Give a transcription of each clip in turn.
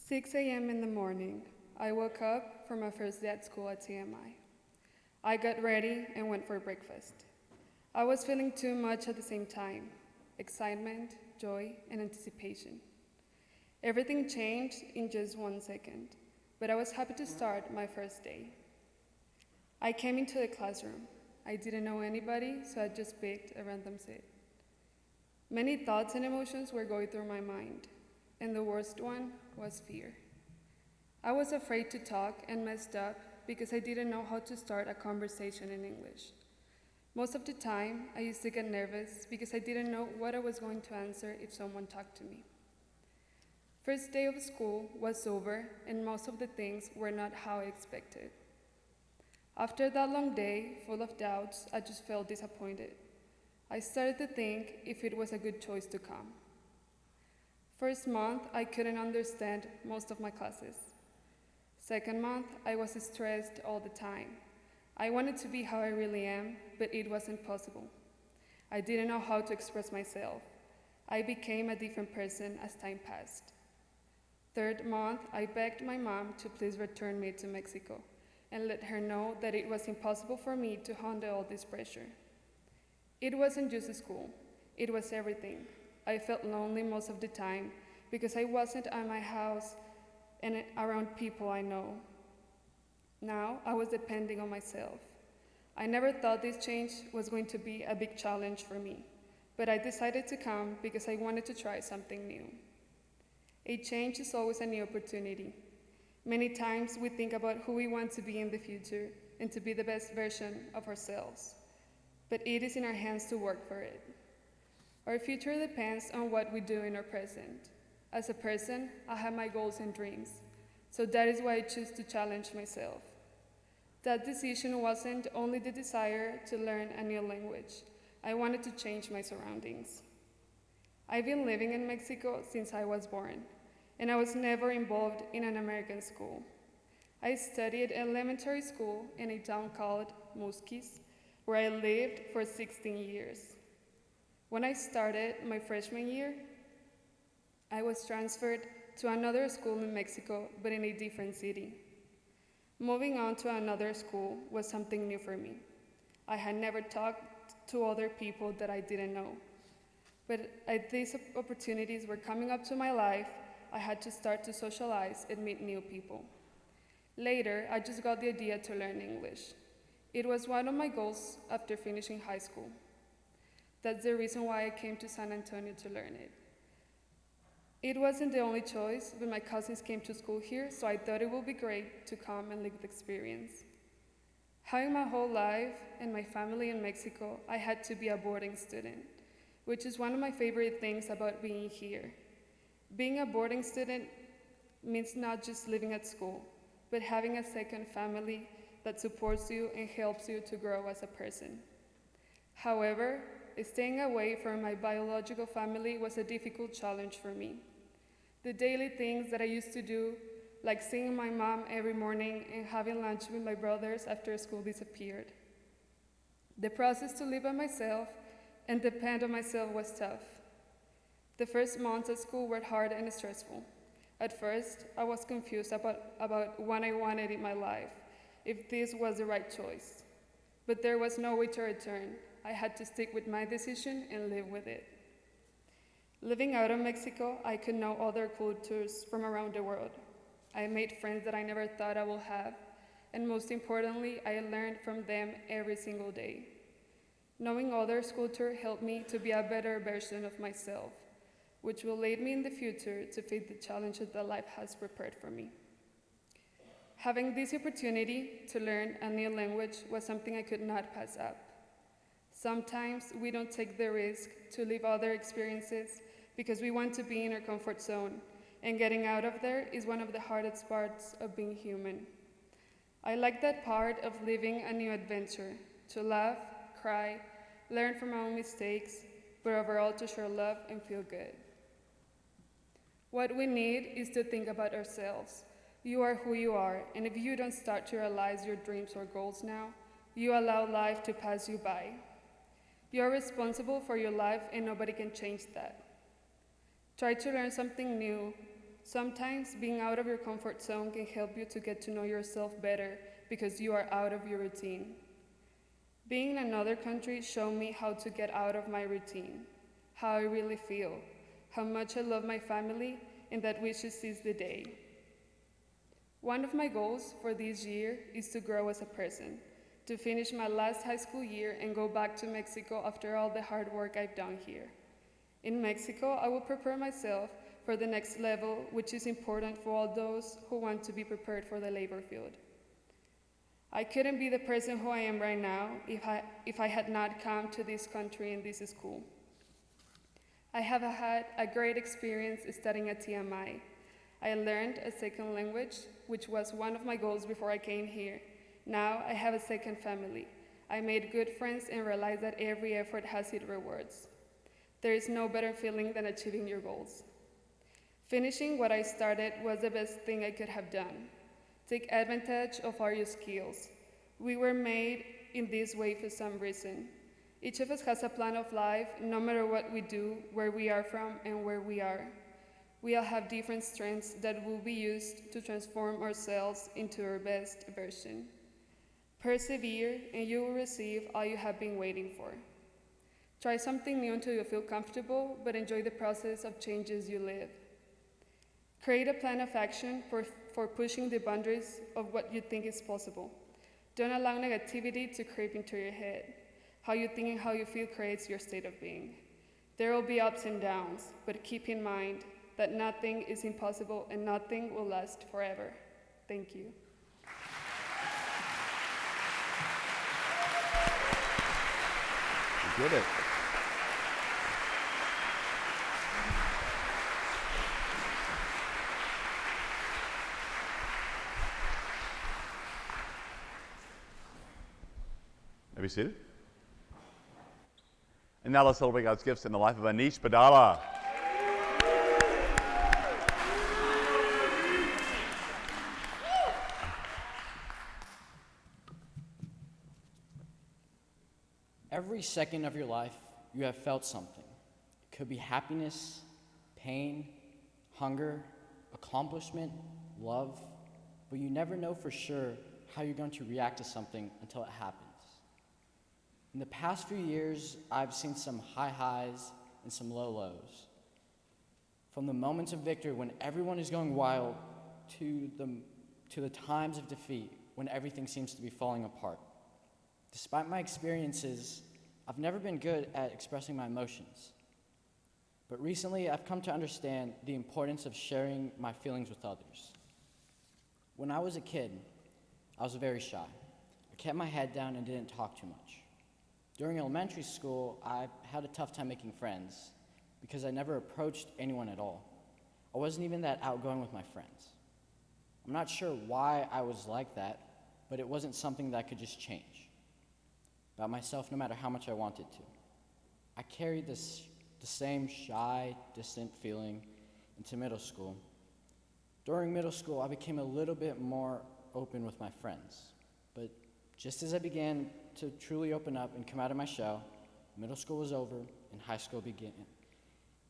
6 a.m. in the morning, I woke up for my first day at school at TMI. I got ready and went for breakfast. I was feeling too much at the same time: excitement, joy, and anticipation. Everything changed in just 1 second, but I was happy to start my first day. I came into the classroom. I didn't know anybody, so I just picked a random seat. Many thoughts and emotions were going through my mind, and the worst one was fear. I was afraid to talk and messed up because I didn't know how to start a conversation in English. Most of the time, I used to get nervous because I didn't know what I was going to answer if someone talked to me. First day of school was over, and most of the things were not how I expected. After that long day, full of doubts, I just felt disappointed. I started to think if it was a good choice to come. First month, I couldn't understand most of my classes. Second month, I was stressed all the time. I wanted to be how I really am, but it wasn't possible. I didn't know how to express myself. I became a different person as time passed. Third month, I begged my mom to please return me to Mexico and let her know that it was impossible for me to handle all this pressure. It wasn't just school, it was everything. I felt lonely most of the time because I wasn't at my house and around people I know. Now I was depending on myself. I never thought this change was going to be a big challenge for me, but I decided to come because I wanted to try something new. A change is always a new opportunity. Many times we think about who we want to be in the future and to be the best version of ourselves, but it is in our hands to work for it. Our future depends on what we do in our present. As a person, I have my goals and dreams, so that is why I choose to challenge myself. That decision wasn't only the desire to learn a new language. I wanted to change my surroundings. I've been living in Mexico since I was born, and I was never involved in an American school. I studied elementary school in a town called Musquis, where I lived for 16 years. When I started my freshman year, I was transferred to another school in Mexico, but in a different city. Moving on to another school was something new for me. I had never talked to other people that I didn't know. But as these opportunities were coming up to my life, I had to start to socialize and meet new people. Later, I just got the idea to learn English. It was one of my goals after finishing high school. That's the reason why I came to San Antonio to learn it. It wasn't the only choice, but my cousins came to school here, so I thought it would be great to come and live the experience. Having my whole life and my family in Mexico, I had to be a boarding student, which is one of my favorite things about being here. Being a boarding student means not just living at school, but having a second family that supports you and helps you to grow as a person. However, staying away from my biological family was a difficult challenge for me. The daily things that I used to do, like seeing my mom every morning and having lunch with my brothers after school, disappeared. The process to live by myself and depend on myself was tough. The first months at school were hard and stressful. At first, I was confused about what I wanted in my life, if this was the right choice. But there was no way to return. I had to stick with my decision and live with it. Living out of Mexico, I could know other cultures from around the world. I made friends that I never thought I would have, and most importantly, I learned from them every single day. Knowing others' culture helped me to be a better version of myself, which will lead me in the future to face the challenges that life has prepared for me. Having this opportunity to learn a new language was something I could not pass up. Sometimes we don't take the risk to live other experiences because we want to be in our comfort zone, and getting out of there is one of the hardest parts of being human. I like that part of living a new adventure, to laugh, cry, learn from our own mistakes, but overall to share love and feel good. What we need is to think about ourselves. You are who you are, and if you don't start to realize your dreams or goals now, you allow life to pass you by. You are responsible for your life, and nobody can change that. Try to learn something new Sometimes being out of your comfort zone can help you to get to know yourself better because you are out of your routine. Being in another country showed me how to get out of my routine, how I really feel, how much I love my family, and that we should seize the day. One of my goals for this year is to grow as a person, to finish my last high school year and go back to Mexico after all the hard work I've done here. In Mexico, I will prepare myself for the next level, which is important for all those who want to be prepared for the labor field. I couldn't be the person who I am right now if I had not come to this country and this school. I have had a great experience studying at TMI. I learned a second language, which was one of my goals before I came here. Now I have a second family. I made good friends and realized that every effort has its rewards. There is no better feeling than achieving your goals. Finishing what I started was the best thing I could have done. Take advantage of all your skills. We were made in this way for some reason. Each of us has a plan of life, no matter what we do, where we are from, and where we are. We all have different strengths that will be used to transform ourselves into our best version. Persevere, and you will receive all you have been waiting for. Try something new until you feel comfortable, but enjoy the process of changes you live. Create a plan of action for pushing the boundaries of what you think is possible. Don't allow negativity to creep into your head. How you think and how you feel creates your state of being. There will be ups and downs, but keep in mind that nothing is impossible and nothing will last forever. Thank you. You did it. Be seated. And now let's celebrate God's gifts in the life of Anish Padala. Every second of your life, you have felt something. It could be happiness, pain, hunger, accomplishment, love, but you never know for sure how you're going to react to something until it happens. In the past few years, I've seen some high highs and some low lows. From the moments of victory when everyone is going wild to the times of defeat when everything seems to be falling apart. Despite my experiences, I've never been good at expressing my emotions. But recently, I've come to understand the importance of sharing my feelings with others. When I was a kid, I was very shy. I kept my head down and didn't talk too much. During elementary school, I had a tough time making friends because I never approached anyone at all. I wasn't even that outgoing with my friends. I'm not sure why I was like that, but it wasn't something that I could just change about myself no matter how much I wanted to. I carried the same shy, distant feeling into middle school. During middle school, I became a little bit more open with my friends, but just as I began to truly open up and come out of my shell, middle school was over and high school began,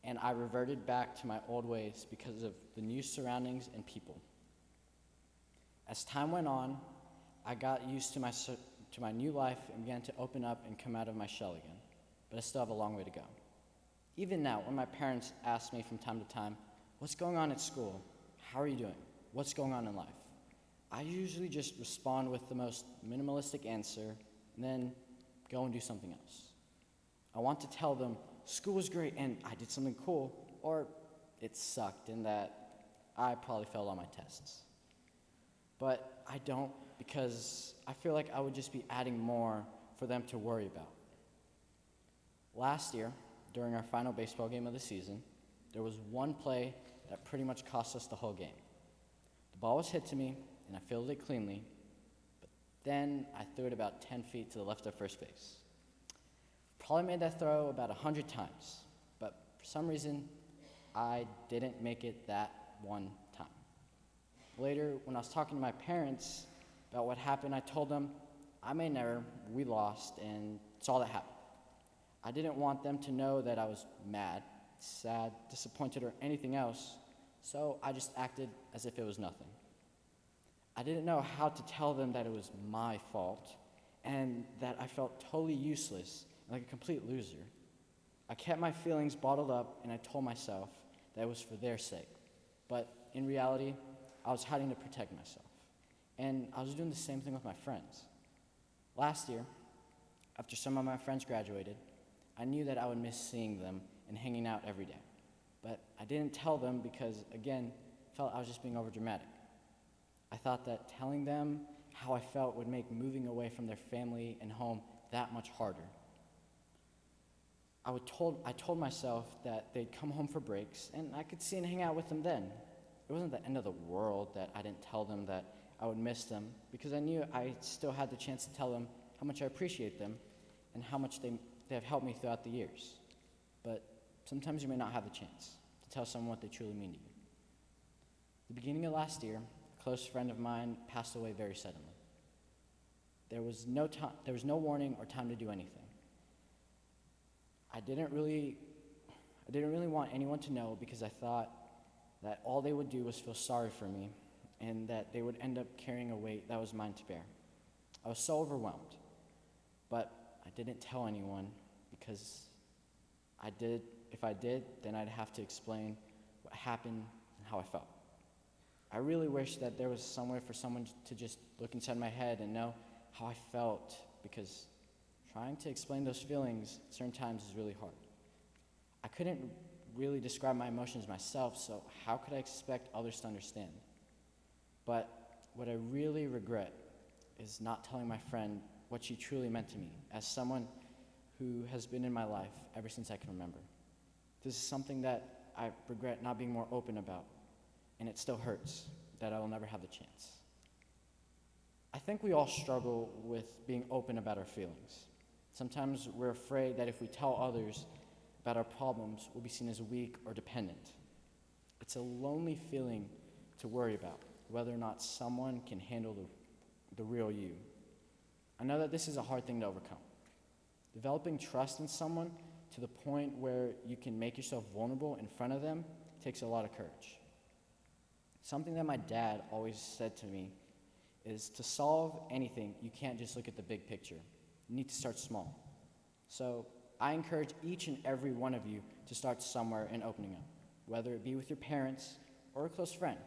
and I reverted back to my old ways because of the new surroundings and people. As time went on, I got used to my new life and began to open up and come out of my shell again, but I still have a long way to go. Even now, when my parents ask me from time to time, "What's going on at school? How are you doing? What's going on in life?" I usually just respond with the most minimalistic answer and then go and do something else. I want to tell them, school was great and I did something cool, or it sucked in that I probably failed all my tests. But I don't, because I feel like I would just be adding more for them to worry about. Last year, during our final baseball game of the season, there was one play that pretty much cost us the whole game. The ball was hit to me, and I fielded it cleanly, but then I threw it about 10 feet to the left of first base. Probably made that throw about 100 times, but for some reason, I didn't make it that one time. Later, when I was talking to my parents about what happened, I told them, I made an error, we lost, and it's all that happened. I didn't want them to know that I was mad, sad, disappointed, or anything else, so I just acted as if it was nothing. I didn't know how to tell them that it was my fault and that I felt totally useless and like a complete loser. I kept my feelings bottled up and I told myself that it was for their sake. But in reality, I was hiding to protect myself. And I was doing the same thing with my friends. Last year, after some of my friends graduated, I knew that I would miss seeing them and hanging out every day. But I didn't tell them because, again, I felt I was just being overdramatic. I thought that telling them how I felt would make moving away from their family and home that much harder. I told myself that they'd come home for breaks, and I could see and hang out with them then. It wasn't the end of the world that I didn't tell them that I would miss them, because I knew I still had the chance to tell them how much I appreciate them and how much they have helped me throughout the years. But sometimes you may not have the chance to tell someone what they truly mean to you. At the beginning of last year, a close friend of mine passed away very suddenly. There was no warning or time to do anything. I didn't really want anyone to know because I thought that all they would do was feel sorry for me and that they would end up carrying a weight that was mine to bear. I was so overwhelmed, but I didn't tell anyone because if I did, then I'd have to explain what happened and how I felt. I really wish that there was somewhere for someone to just look inside my head and know how I felt, because trying to explain those feelings at certain times is really hard. I couldn't really describe my emotions myself, so how could I expect others to understand? But what I really regret is not telling my friend what she truly meant to me as someone who has been in my life ever since I can remember. This is something that I regret not being more open about, and it still hurts that I will never have the chance. I think we all struggle with being open about our feelings. Sometimes we're afraid that if we tell others about our problems, we'll be seen as weak or dependent. It's a lonely feeling to worry about, whether or not someone can handle the real you. I know that this is a hard thing to overcome. Developing trust in someone to the point where you can make yourself vulnerable in front of them takes a lot of courage. Something that my dad always said to me is, to solve anything, you can't just look at the big picture. You need to start small. So I encourage each and every one of you to start somewhere and opening up, whether it be with your parents or a close friend,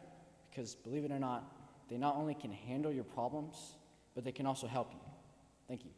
because believe it or not, they not only can handle your problems, but they can also help you. Thank you.